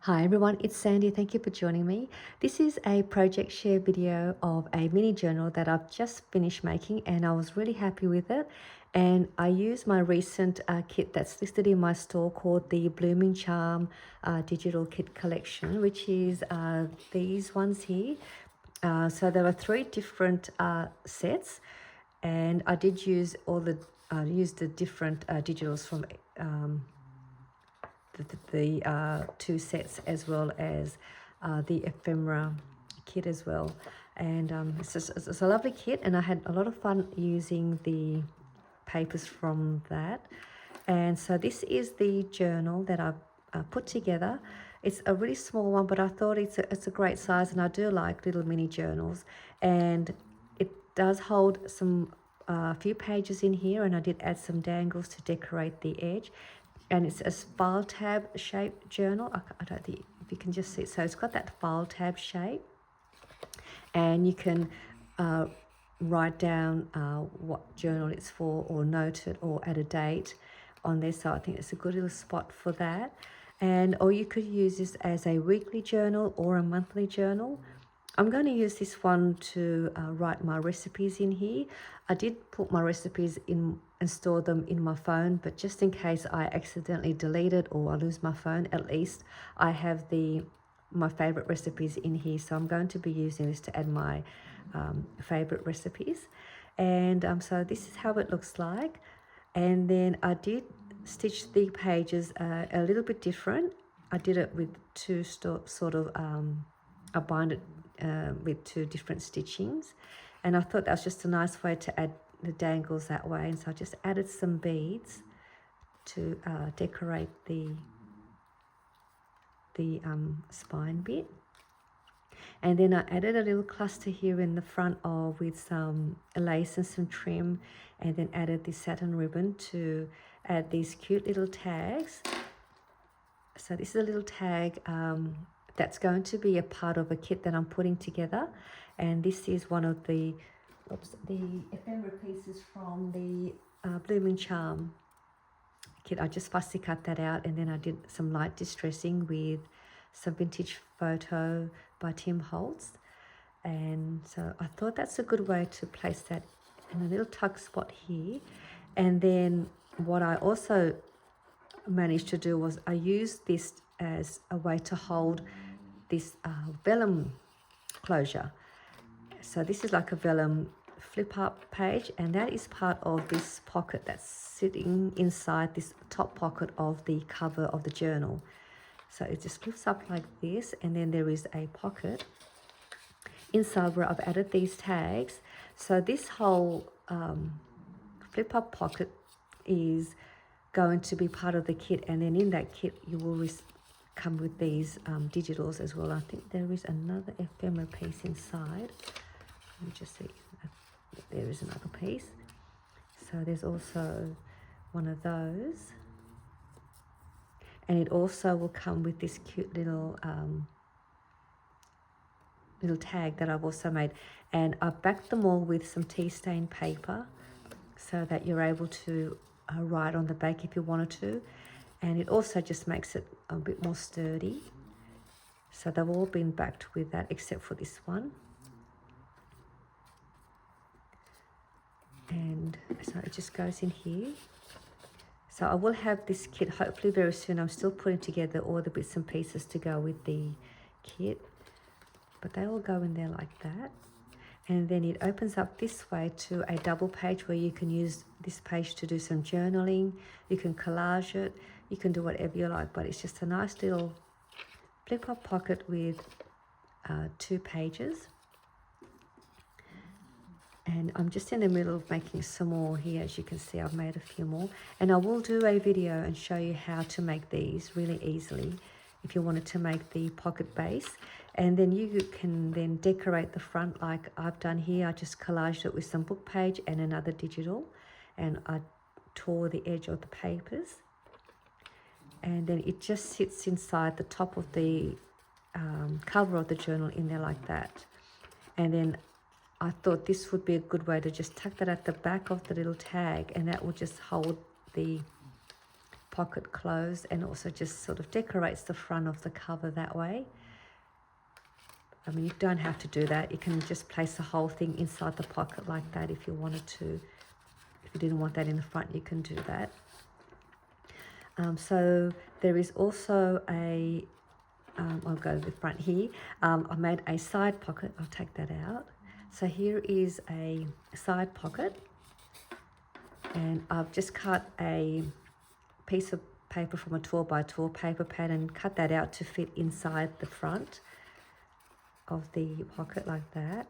Hi everyone, it's Sandy. Thank you for joining me. This is a project share video of a mini journal that I've just finished making and I was really happy with it. And I used my recent kit that's listed in my store called the Blooming Charm Digital Kit Collection, which is these ones here. So there are three different sets, and I did use use the different digitals from the two sets, as well as the ephemera kit as well. And it's a lovely kit, and I had a lot of fun using the papers from that. And so this is the journal that I've put together. It's a really small one, but I thought it's a great size, and I do like little mini journals. And it does hold some few pages in here, and I did add some dangles to decorate the edge. And it's a file tab shaped journal. I don't think if you can just see it. So it's got that file tab shape, and you can write down what journal it's for, or note it, or add a date on there. So I think it's a good little spot for that. And or you could use this as a weekly journal or a monthly journal. I'm going to use this one to write my recipes in here. I did put my recipes in and store them in my phone, but just in case I accidentally delete it or I lose my phone, at least I have my favorite recipes in here. So I'm going to be using this to add my favorite recipes. And so this is how it looks like. And then I did stitch the pages a little bit different. I did it with two sort of I bind it with two different stitchings, and I thought that was just a nice way to add the dangles that way. And so I just added some beads to decorate the spine bit. And then I added a little cluster here in the front with some lace and some trim, and then added the satin ribbon to add these cute little tags. So this is a little tag that's going to be a part of a kit that I'm putting together. And this is one of the ephemera pieces from the Blooming Charm kit. I just fussy cut that out, and then I did some light distressing with some vintage photo by Tim Holtz. And so I thought that's a good way to place that in a little tuck spot here. And then what I also managed to do was I used this as a way to hold this vellum closure. So this is like a vellum flip up page, and that is part of this pocket that's sitting inside this top pocket of the cover of the journal. So it just flips up like this, and then there is a pocket inside where I've added these tags. So this whole flip up pocket is going to be part of the kit, and then in that kit you will come with these digitals as well. I think there is another ephemera piece inside. Let me just see. There is another piece. So there's also one of those, and it also will come with this cute little tag that I've also made. And I've backed them all with some tea stain paper so that you're able to write on the back if you wanted to. And it also just makes it a bit more sturdy. So they've all been backed with that except for this one. And so it just goes in here. So I will have this kit hopefully very soon. I'm still putting together all the bits and pieces to go with the kit, but they all go in there like that. And then it opens up this way to a double page where you can use this page to do some journaling. You can collage it, you can do whatever you like, but it's just a nice little flip up pocket with 2 pages. And I'm just in the middle of making some more here. As you can see, I've made a few more, and I will do a video and show you how to make these really easily if you wanted to make the pocket base. And then you can then decorate the front like I've done here. I just collaged it with some book page and another digital, and I tore the edge of the papers, and then it just sits inside the top of the cover of the journal in there like that. And then I thought this would be a good way to just tuck that at the back of the little tag, and that will just hold the pocket closed, and also just sort of decorates the front of the cover that way. I mean, you don't have to do that. You can just place the whole thing inside the pocket like that if you wanted to. If you didn't want that in the front, you can do that. So there is also a, I'll go to the front here. I made a side pocket. I'll take that out. So here is a side pocket, and I've just cut a piece of paper from a 12x12 paper pad and cut that out to fit inside the front of the pocket like that.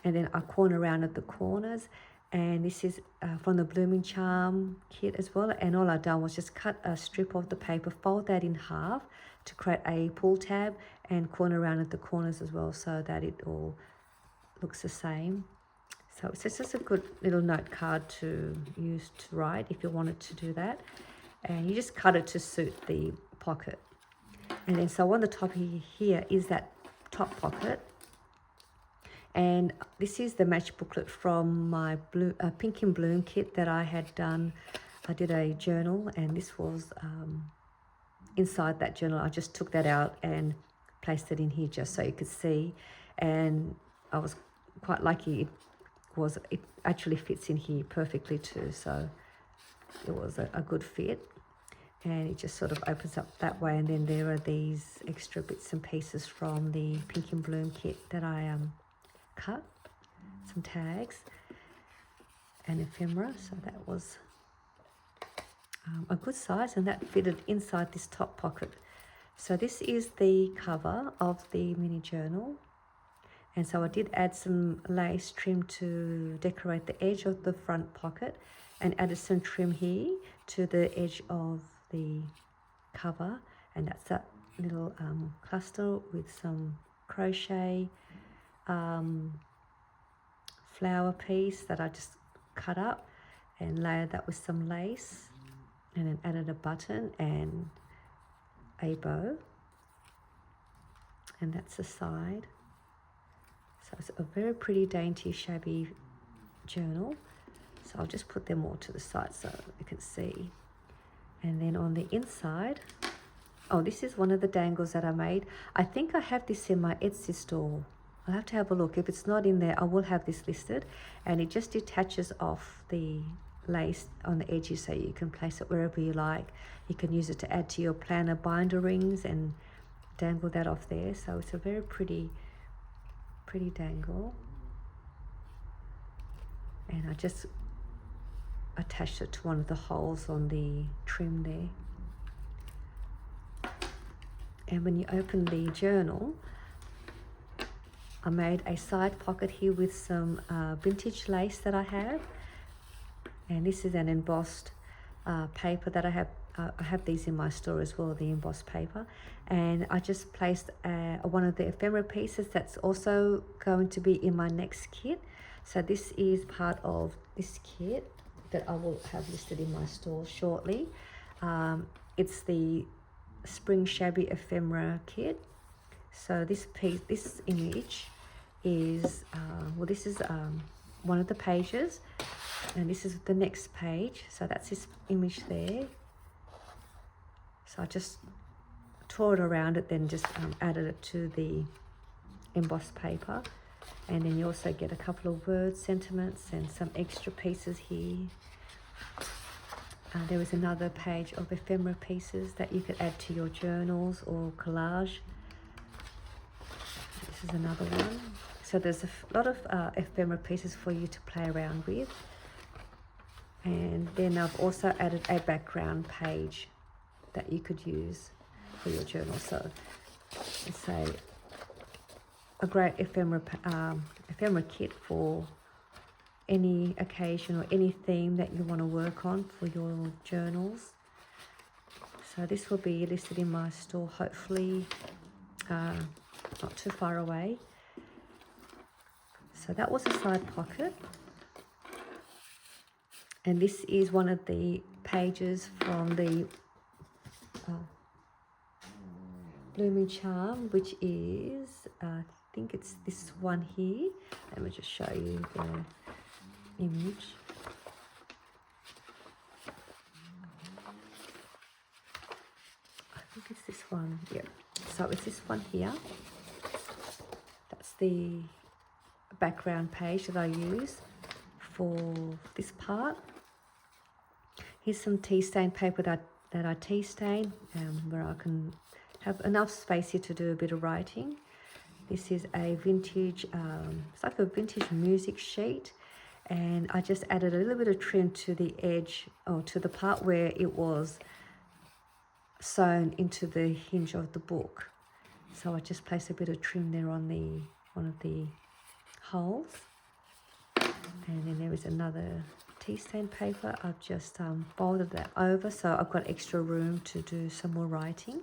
And then I corner around at the corners, and this is from the Blooming Charm kit as well. And all I've done was just cut a strip of the paper, fold that in half to create a pull tab, and corner around at the corners as well, so that it all looks the same. So it's just a good little note card to use to write if you wanted to do that. And you just cut it to suit the pocket. And then so on the top here is that top pocket. And this is the match booklet from my Pink in Bloom kit that I had done. I did a journal, and this was inside that journal. I just took that out and placed it in here just so you could see. And I was quite lucky. It actually fits in here perfectly too. So it was a good fit. And it just sort of opens up that way. And then there are these extra bits and pieces from the Pink in Bloom kit that I cut, some tags and ephemera. So that was a good size, and that fitted inside this top pocket. So this is the cover of the mini journal. And so I did add some lace trim to decorate the edge of the front pocket, and added some trim here to the edge of the cover. And that's that little cluster with some crochet flower piece that I just cut up and layered that with some lace, and then added a button and a bow. And that's the side. So it's a very pretty, dainty, shabby journal. So I'll just put them all to the side so you can see. And then on the inside, oh, this is one of the dangles that I made. I think I have this in my Etsy store. I'll have to have a look. If it's not in there, I will have this listed. And it just detaches off the lace on the edges, so you can place it wherever you like. You can use it to add to your planner binder rings and dangle that off there. So it's a very pretty dangle. And I just attached it to one of the holes on the trim there. And when you open the journal, I made a side pocket here with some vintage lace that I have. And this is an embossed paper that I have. I have these in my store as well, the embossed paper. And I just placed one of the ephemera pieces that's also going to be in my next kit. So this is part of this kit that I will have listed in my store shortly. It's the Spring Shabby Ephemera kit. So this piece, this image is, well, this is one of the pages, and this is the next page. So that's this image there. So I just tore it around it, then just added it to the embossed paper. And then you also get a couple of word sentiments and some extra pieces here. There is another page of ephemera pieces that you could add to your journals or collage. This is another one. So there's a lot of ephemera pieces for you to play around with. And then I've also added a background page that you could use for your journal. So it's a great ephemera kit for any occasion or any theme that you want to work on for your journals. So this will be listed in my store, hopefully not too far away. So that was a side pocket. And this is one of the pages from the Blooming Charm, which is, I think it's this one here. Let me just show you the image. this one? Yeah. So it's this one here. That's the background page that I use for this part. Here's some tea stain paper that I tea stain, where I can have enough space here to do a bit of writing. This is a vintage, it's like a vintage music sheet, and I just added a little bit of trim to the edge, or to the part where it was sewn into the hinge of the book. So I just placed a bit of trim there on one of the holes. And then there is another tea stain paper. I've just folded that over, so I've got extra room to do some more writing.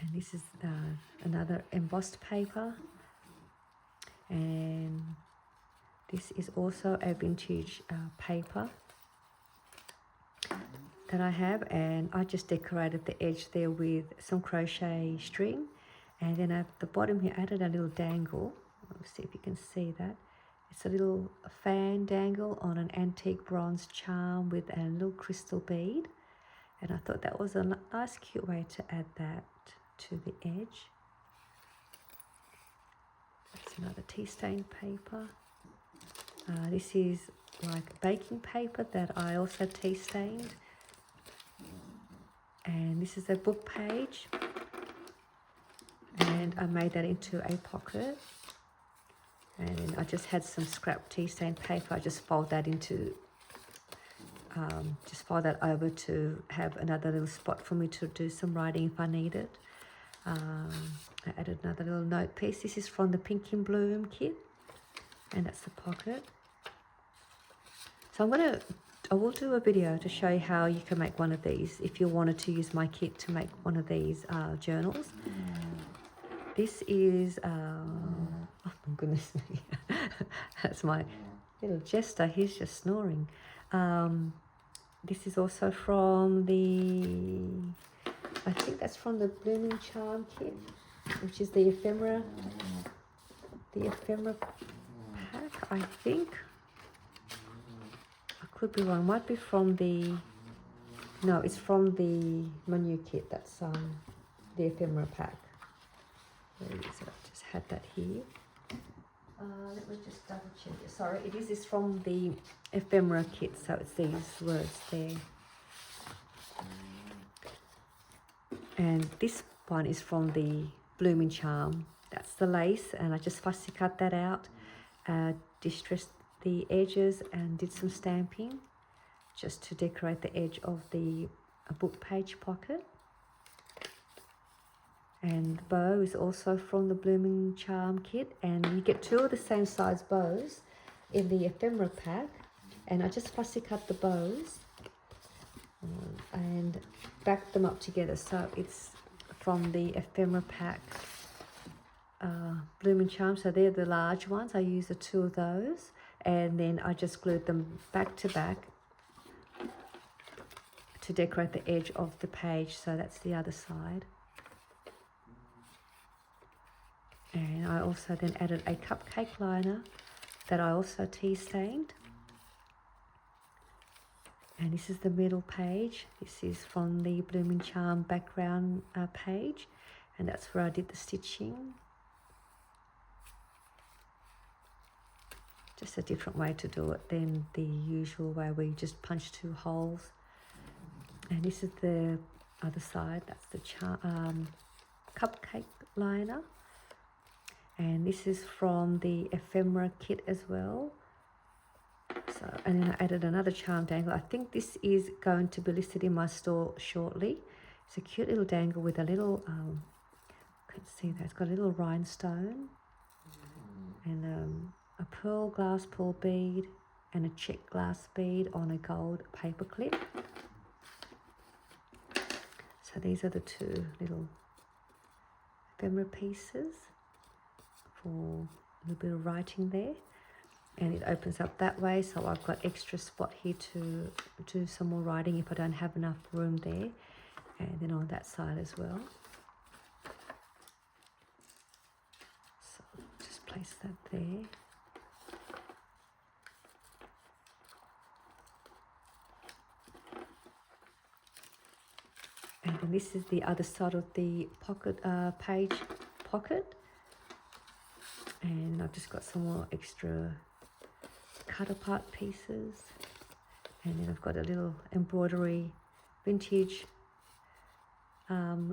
And this is another embossed paper, and this is also a vintage paper that I have, and I just decorated the edge there with some crochet string, and then at the bottom here added a little dangle. Let's see if you can see that. It's a little fan dangle on an antique bronze charm with a little crystal bead, and I thought that was a nice cute way to add that to the edge. That's another tea stain paper. This is like baking paper that I also tea stained, and this is a book page, and I made that into a pocket. And I just had some scrap tea stain paper. I just fold that into, just fold that over to have another little spot for me to do some writing if I need it. I added another little note piece. This is from the Pink in Bloom kit, and that's the pocket. So I will do a video to show you how you can make one of these if you wanted to use my kit to make one of these journals. This is, oh my goodness me, that's my little jester, he's just snoring. This is also from I think that's from the Blooming Charm kit, which is the ephemera pack, I think. I could be wrong, might be from no, it's from the Menu kit, that's the ephemera pack. There it is, I just had that here. Let me just double check it. Sorry, it is from the ephemera kit, so it's these words there. And this one is from the Blooming Charm. That's the lace, and I just fussy cut that out, distressed the edges and did some stamping just to decorate the edge of the book page pocket. And the bow is also from the Blooming Charm kit, and you get two of the same size bows in the ephemera pack, and I just fussy cut the bows and back them up together. So it's from the ephemera pack Blooming Charm, so they're the large ones. I use the two of those, and then I just glued them back to back to decorate the edge of the page. So that's the other side. And I also then added a cupcake liner that I also tea stained. And this is the middle page. This is from the Blooming Charm background page, and that's where I did the stitching. Just a different way to do it than the usual way where you just punch two holes. And this is the other side. That's the cupcake liner. And this is from the ephemera kit as well. So, and then I added another charm dangle. I think this is going to be listed in my store shortly. It's a cute little dangle with a little, you can see that it's got a little rhinestone and a glass pearl bead and a check glass bead on a gold paper clip. So these are the two little ephemera pieces for a little bit of writing there, and it opens up that way, so I've got extra spot here to do some more writing if I don't have enough room there, and then on that side as well. So just place that there. And then this is the other side of the pocket page pocket. And I've just got some more extra cut apart pieces. And then I've got a little embroidery vintage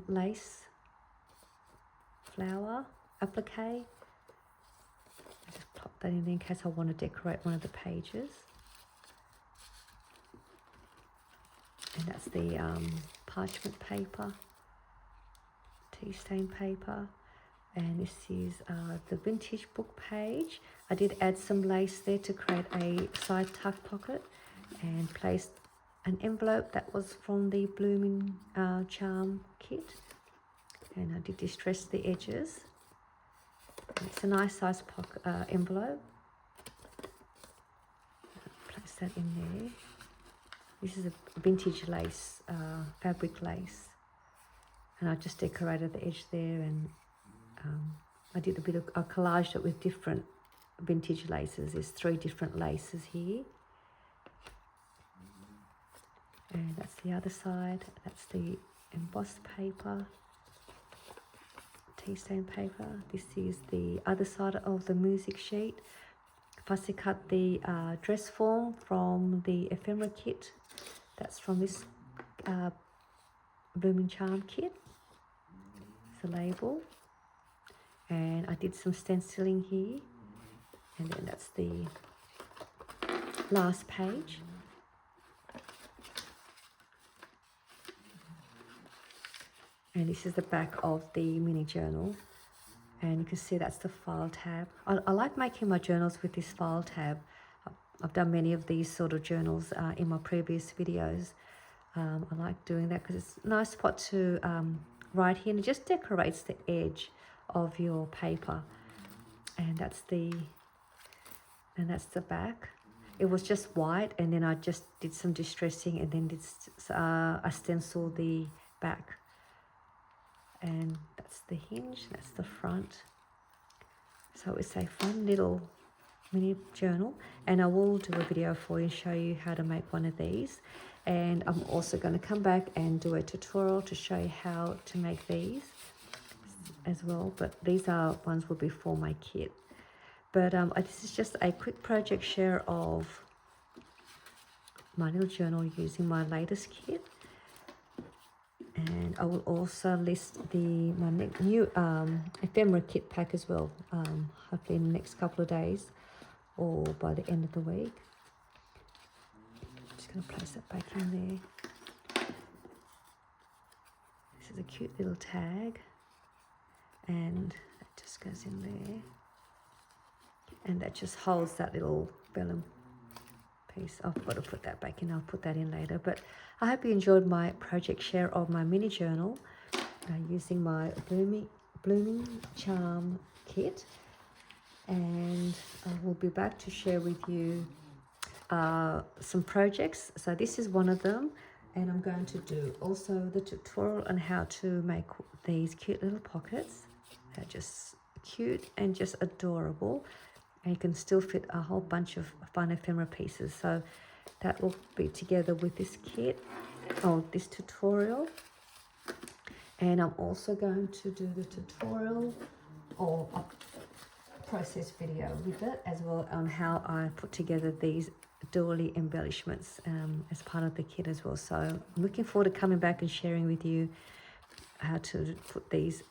lace flower applique. I just pop that in there in case I want to decorate one of the pages. And that's the parchment paper, tea stain paper. And this is the vintage book page. I did add some lace there to create a side tuck pocket and placed an envelope that was from the Blooming Charm kit. And I did distress the edges. It's a nice size pocket, envelope. Place that in there. This is a vintage lace, fabric lace. And I just decorated the edge there, and I did a bit of, I collaged it with different vintage laces. There's 3 different laces here. And that's the other side. That's the embossed paper, tea stain paper. This is the other side of the music sheet. Fussy cut the dress form from the ephemera kit. That's from this Blooming Charm kit. It's a label. And I did some stenciling here. And then that's the last page. And this is the back of the mini journal. And you can see that's the file tab. I like making my journals with this file tab. I've done many of these sort of journals in my previous videos. I like doing that because it's a nice spot to write here, and it just decorates the edge of your paper. And that's the back. It was just white, and then I just did some distressing, and then did I stenciled the back. And that's the hinge, that's the front. So it's a fun little mini journal, and I will do a video for you and show you how to make one of these. And I'm also going to come back and do a tutorial to show you how to make these as well, but these are ones will be for my kit. But this is just a quick project share of my little journal using my latest kit. And I will also list my new ephemera kit pack as well, hopefully in the next couple of days or by the end of the week. I'm just going to place that back in there. This is a cute little tag, and that just goes in there. And that just holds that little vellum piece. I've got to put that back in. I'll put that in later. But I hope you enjoyed my project share of my mini journal using my Blooming Charm kit. And I will be back to share with you some projects. So this is one of them. And I'm going to do also the tutorial on how to make these cute little pockets. They're just cute and just adorable. And you can still fit a whole bunch of fun ephemera pieces. So that will be together with this kit, this tutorial. And I'm also going to do the tutorial or a process video with it as well on how I put together these doily embellishments as part of the kit as well. So I'm looking forward to coming back and sharing with you how to put these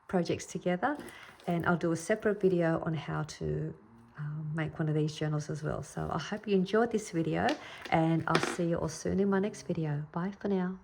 projects together. And I'll do a separate video on how to make one of these journals as well. So I hope you enjoyed this video, and I'll see you all soon in my next video. Bye for now.